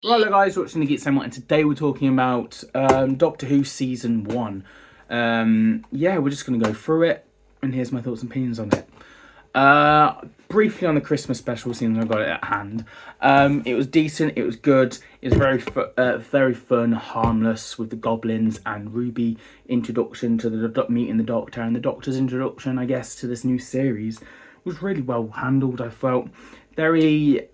Right, hello guys, watching the Geek Somewhat, and today we're talking about Doctor Who Season 1. Yeah, we're just going to go through it, and here's my thoughts and opinions on it. Briefly on the Christmas special, since I've got it at hand. It was decent, it was good, it was very fun, harmless, with the goblins and Ruby introduction to the meeting the Doctor, and the Doctor's introduction, I guess, to this new series was really well handled. I felt very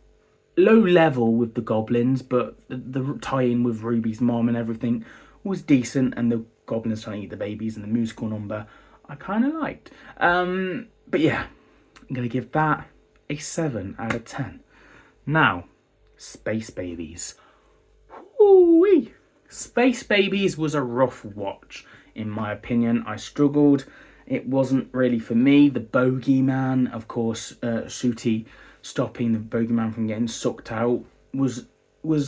low level with the goblins, but the tie-in with Ruby's mom and everything was decent, and the goblins trying to eat the babies and the musical number I kind of liked. But yeah, I'm gonna give that a 7 out of 10. Now, Space Babies. Woo-wee. Space Babies was a rough watch, in my opinion. I struggled. It wasn't really for me. The bogeyman, of course, Shooty stopping the bogeyman from getting sucked out was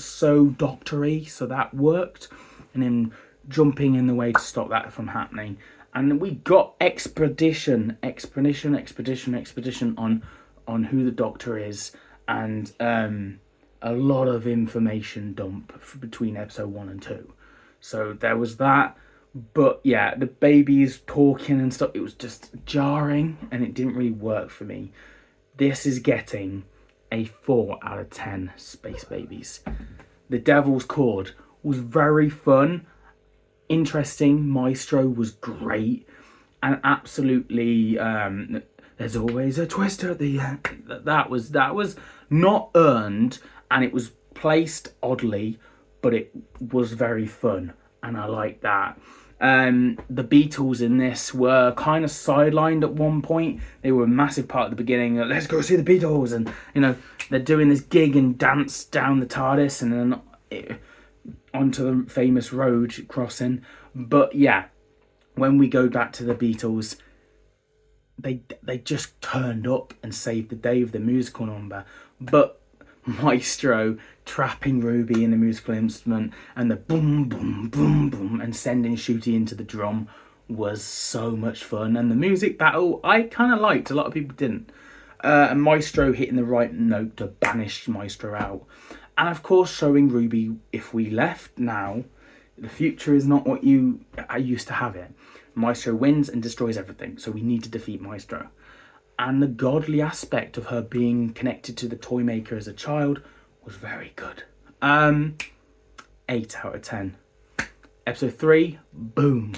so doctory, so that worked, and then jumping in the way to stop that from happening. And we got expedition on who the Doctor is, and a lot of information dump between episode 1 and 2. So there was that. But yeah, the babies talking and stuff, it was just jarring, and it didn't really work for me. This is getting a 4 out of 10 Space Babies. The Devil's Chord was very fun, interesting. Maestro was great, and absolutely. There's always a twist at the end. That was not earned, and it was placed oddly, but it was very fun, and I like that. The Beatles in this were kind of sidelined at one point. They were a massive part at the beginning. Let's go see the Beatles, and they're doing this gig and dance down the TARDIS, and then onto the famous road crossing. But yeah, when we go back to the Beatles, they just turned up and saved the day with the musical number. But Maestro trapping Ruby in the musical instrument, and the boom boom boom boom, and sending Shooty into the drum was so much fun. And the music battle I kind of liked, a lot of people didn't. And Maestro hitting the right note to banish Maestro out, and of course showing Ruby, if we left now, the future is not what I used to have it. Maestro wins and destroys everything, so we need to defeat Maestro. And the godly aspect of her being connected to the Toymaker as a child was very good. 8 out of 10. Episode 3, Boom.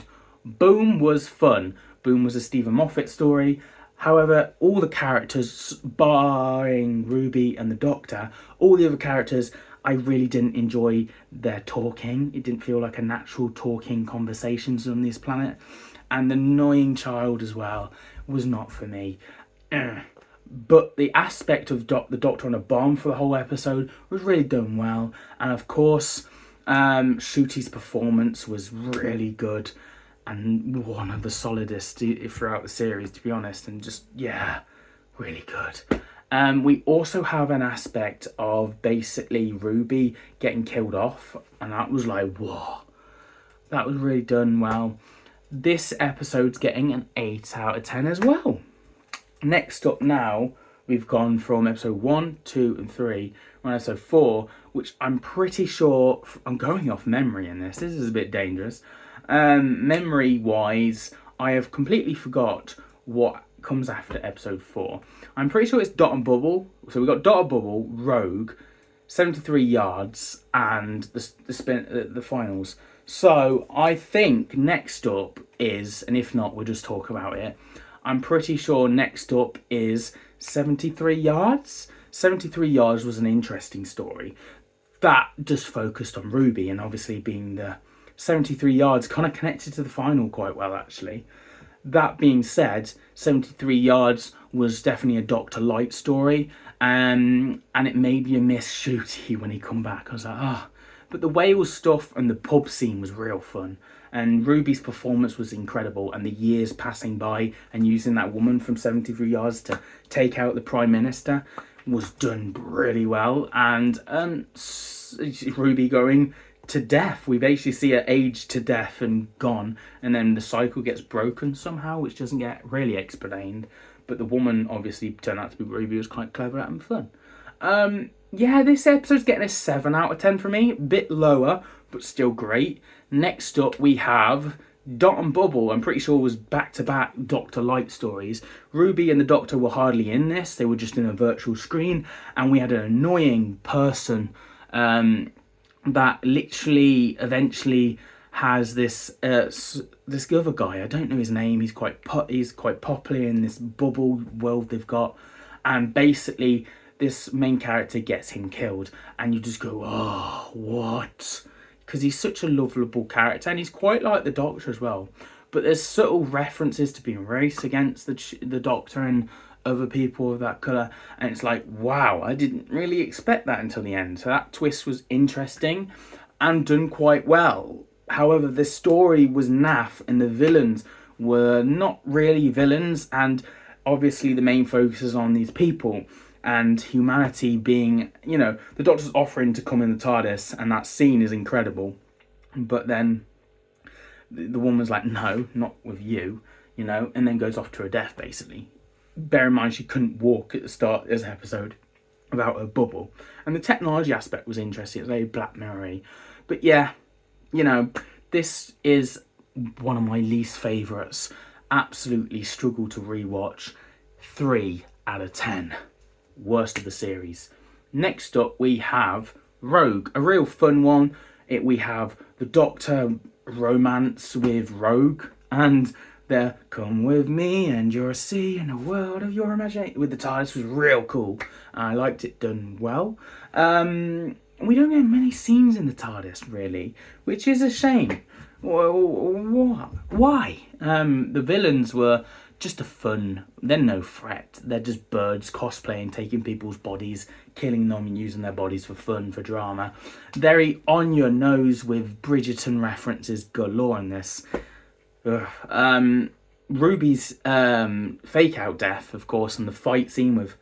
Boom was fun. Boom was a Stephen Moffat story. However, all the characters, barring Ruby and the Doctor, all the other characters, I really didn't enjoy their talking. It didn't feel like a natural talking conversations on this planet. And the annoying child as well was not for me. But the aspect of the Doctor on a bomb for the whole episode was really done well. And of course, Shooty's performance was really good, and one of the solidest throughout the series, to be honest. And just, yeah, really good. We also have an aspect of basically Ruby getting killed off, and that was like, whoa, that was really done well. This episode's getting an 8 out of 10 as well. Next up now, we've gone from episode 1, 2, and 3. We're on episode 4, which I'm pretty sure, I'm going off memory in this. This is a bit dangerous. Memory-wise, I have completely forgot what comes after episode 4. I'm pretty sure it's Dot and Bubble. So we've got Dot and Bubble, Rogue, 73 yards, and the finals. So I think next up is, and if not, we'll just talk about it. I'm pretty sure next up is 73 yards. 73 yards was an interesting story that just focused on Ruby, and obviously being the 73 yards kind of connected to the final quite well, actually. That being said, 73 yards was definitely a Dr. Light story, and it made you miss Shooty when he come back. I was like, ah. Oh. But the whale stuff and the pub scene was real fun. And Ruby's performance was incredible. And the years passing by and using that woman from 73 yards to take out the Prime Minister was done really well. And Ruby going to death. We basically see her age to death and gone. And then the cycle gets broken somehow, which doesn't get really explained. But the woman obviously turned out to be Ruby, was quite clever and fun. yeah, this episode's getting a 7 out of 10 for me. Bit lower, but still great. Next up, we have Dot and Bubble. I'm pretty sure it was back-to-back Doctor Light stories. Ruby and the Doctor were hardly in this. They were just in a virtual screen. And we had an annoying person that literally eventually has this this other guy. I don't know his name. He's quite popular in this bubble world they've got. And basically this main character gets him killed, and you just go, oh, what? Because he's such a lovable character, and he's quite like the Doctor as well. But there's subtle references to being racist against the Doctor and other people of that colour, and it's like, wow, I didn't really expect that until the end. So that twist was interesting and done quite well. However, the story was naff, and the villains were not really villains, and obviously the main focus is on these people and humanity being, the Doctor's offering to come in the TARDIS, and that scene is incredible. But then the woman's like, no, not with you, and then goes off to her death, basically. Bear in mind, she couldn't walk at the start of this episode without her bubble. And the technology aspect was interesting. It's very Black Mirror-y. But yeah, this is one of my least favourites. Absolutely struggle to rewatch. 3 out of 10. Worst of the series. Next up, we have Rogue, a real fun one. We have the Doctor romance with Rogue, and the "come with me and you'll see in a world of your imagination" with the TARDIS was real cool. I liked it done well. We don't get many scenes in the TARDIS really, which is a shame. Why? The villains were just they're no threat. They're just birds cosplaying, taking people's bodies, killing them and using their bodies for fun, for drama. Very on your nose with Bridgerton references galore in this. Ruby's fake out death, of course, and the fight scene with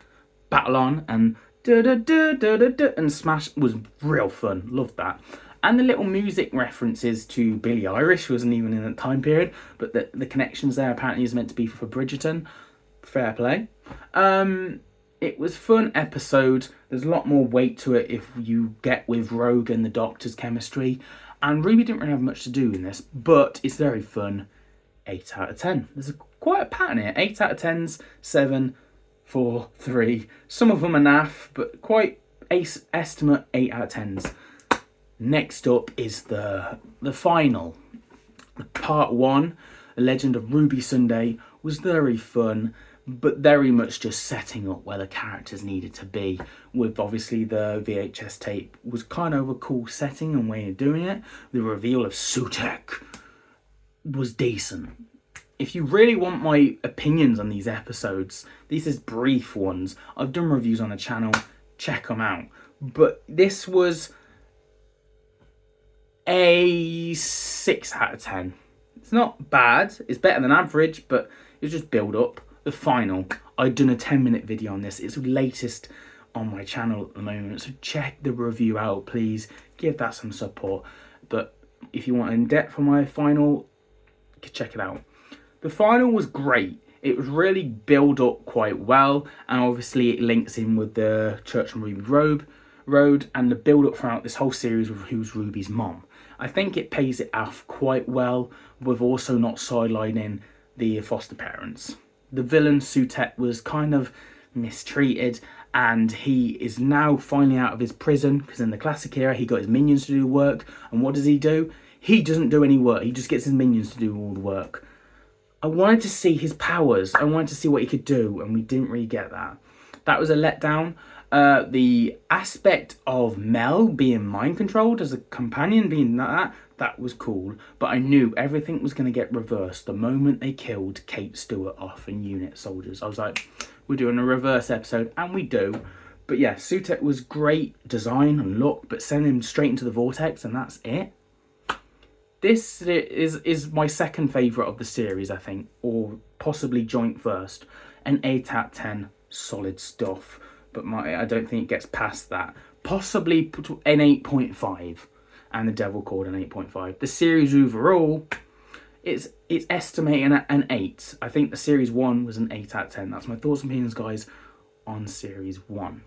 Battleon and and Smash was real fun. Loved that. And the little music references to Billie Eilish wasn't even in that time period, but the connections there apparently is meant to be for Bridgerton. Fair play. It was a fun episode. There's a lot more weight to it if you get with Rogue and the Doctor's chemistry. And Ruby didn't really have much to do in this, but it's very fun. 8 out of 10. There's quite a pattern here. 8 out of 10s, 7, 4, 3. Some of them are naff, but quite estimate 8 out of 10s. Next up is the final. Part 1, The Legend of Ruby Sunday, was very fun, but very much just setting up where the characters needed to be. With obviously the VHS tape was kind of a cool setting and way of doing it. The reveal of Sutekh was decent. If you really want my opinions on these episodes, these is brief ones. I've done reviews on the channel, check them out. But this was a 6 out of 10. It's not bad. It's better than average, but it's just build up. The final. I've done a 10-minute video on this. It's the latest on my channel at the moment, so check the review out, please. Give that some support. But if you want in depth on my final, check it out. The final was great. It was really built up quite well, and obviously it links in with the Church and Ruby Road and the build up throughout this whole series with who's Ruby's mom. I think it pays it off quite well, with also not sidelining the foster parents. The villain Sutekh was kind of mistreated, and he is now finally out of his prison, because in the classic era he got his minions to do work, and what does he do? He doesn't do any work. He just gets his minions to do all the work. I wanted to see his powers. I wanted to see what he could do, and we didn't really get that. That was a letdown. The aspect of Mel being mind controlled as a companion, being that was cool. But I knew everything was going to get reversed the moment they killed Kate Stewart off in Unit Soldiers. I was like, we're doing a reverse episode, and we do. But yeah, Sutekh was great design and look, but send him straight into the vortex, and that's it. This is my second favourite of the series, I think, or possibly joint first. An 8 out of 10, solid stuff. But I don't think it gets past that. Possibly an 8.5, and The Devil Called an 8.5. The series overall, it's estimating at an 8. I think the series 1 was an 8 out of 10. That's my thoughts and opinions, guys, on series 1.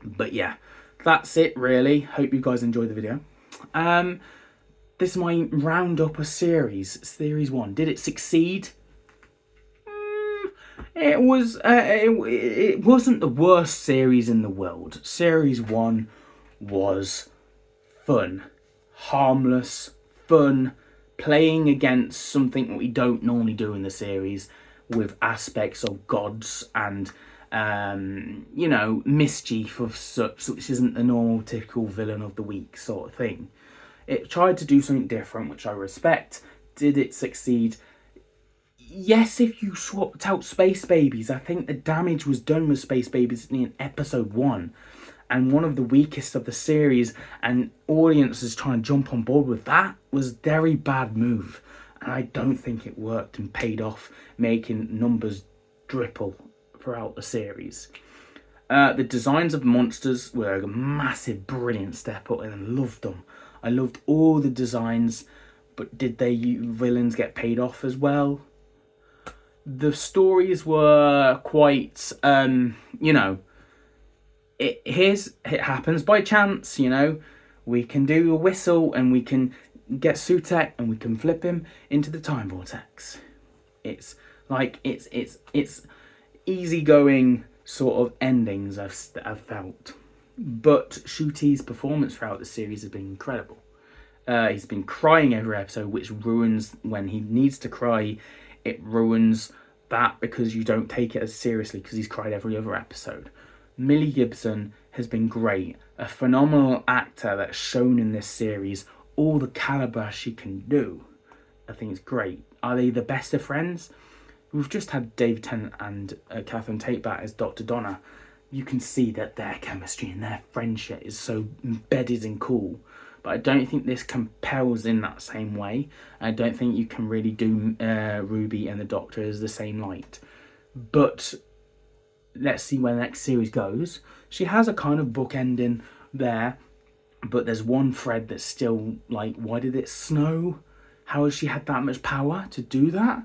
But yeah, that's it really. Hope you guys enjoyed the video. This is my roundup of series 1. Did it succeed? It was. It wasn't the worst series in the world. Series 1 was fun, harmless, fun, playing against something that we don't normally do in the series, with aspects of gods and mischief of such, which isn't the normal typical villain of the week sort of thing. It tried to do something different, which I respect. Did it succeed? Yes, if you swapped out Space Babies. I think the damage was done with Space Babies in episode 1. And one of the weakest of the series, and audiences trying to jump on board with that, was a very bad move. And I don't think it worked and paid off, making numbers dripple throughout the series. The designs of monsters were a massive, brilliant step up, and I loved them. I loved all the designs, but did they villains get paid off as well? The stories were quite, it happens by chance, We can do a whistle and we can get Sutekh and we can flip him into the time vortex. It's like, it's easygoing sort of endings I've felt. But Ncuti's performance throughout the series has been incredible. He's been crying every episode, which ruins when he needs to cry. It ruins that because you don't take it as seriously because he's cried every other episode. Millie Gibson has been great. A phenomenal actor that's shown in this series all the calibre she can do. I think it's great. Are they the best of friends? We've just had David Tennant and Catherine Tate back as Dr. Donna. You can see that their chemistry and their friendship is so embedded and cool. But I don't think this compels in that same way. I don't think you can really do Ruby and the Doctor as the same light. But let's see where the next series goes. She has a kind of book ending there. But there's one thread that's still like, why did it snow? How has she had that much power to do that?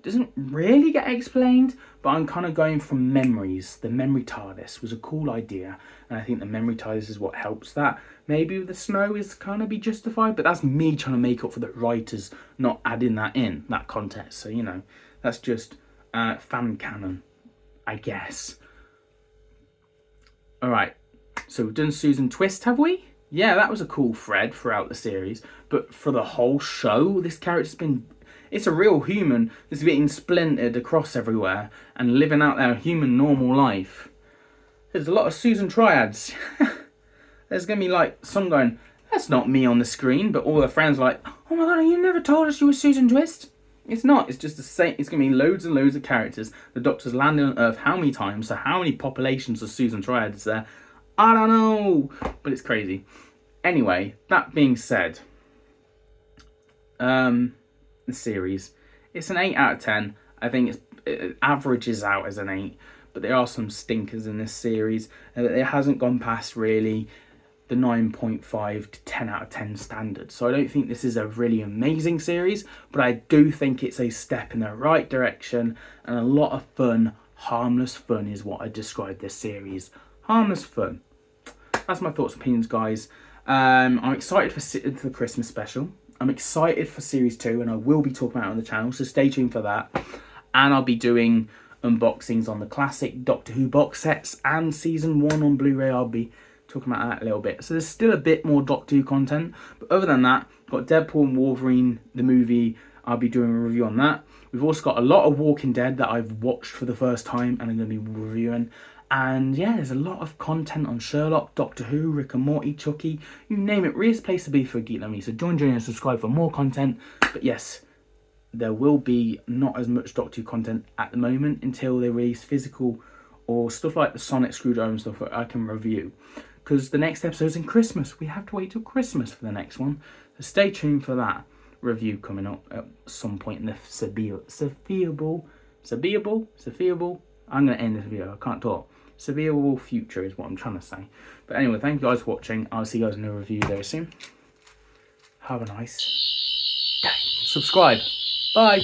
Doesn't really get explained, but I'm kind of going from memories. The memory TARDIS was a cool idea, and I think the memory TARDIS is what helps that. Maybe the snow is kind of be justified, but that's me trying to make up for the writers not adding that in, that context. So, that's just fan canon, I guess. Alright, so we've done Susan Twist, have we? Yeah, that was a cool thread throughout the series, but for the whole show, this character's been... It's a real human that's being splintered across everywhere and living out their human normal life. There's a lot of Susan triads. There's going to be like some going, that's not me on the screen, but all their friends are like, oh my god, you never told us you were Susan Twist. It's not, it's just the same. It's going to be loads and loads of characters. The Doctor's landed on Earth how many times, so how many populations of Susan triads is there? I don't know, but it's crazy. Anyway, that being said, the series, it's an 8 out of 10. I think it averages out as an 8, but there are some stinkers in this series. It hasn't gone past really the 9.5 to 10 out of 10 standard. So I don't think this is a really amazing series, but I do think it's a step in the right direction and a lot of fun. Harmless fun is what I describe this series. Harmless fun. That's my thoughts and opinions, guys. I'm excited for the Christmas special. I'm excited for Series 2, and I will be talking about it on the channel, so stay tuned for that. And I'll be doing unboxings on the classic Doctor Who box sets and Season 1 on Blu-ray. I'll be talking about that a little bit. So there's still a bit more Doctor Who content. But other than that, got Deadpool and Wolverine, the movie. I'll be doing a review on that. We've also got a lot of Walking Dead that I've watched for the first time and I'm going to be reviewing. And yeah, there's a lot of content on Sherlock, Doctor Who, Rick and Morty, Chucky, you name it. Really, place to be for a geek like me. So join and subscribe for more content. But yes, there will be not as much Doctor Who content at the moment until they release physical or stuff like the Sonic Screwdriver and stuff that I can review. Because the next episode's in Christmas. We have to wait till Christmas for the next one. So stay tuned for that review coming up at some point in the foreseeable. I'm going to end this video. I can't talk. Severe future is what I'm trying to say. But anyway, thank you guys for watching. I'll see you guys in a review very soon. Have a nice day. Subscribe. Bye.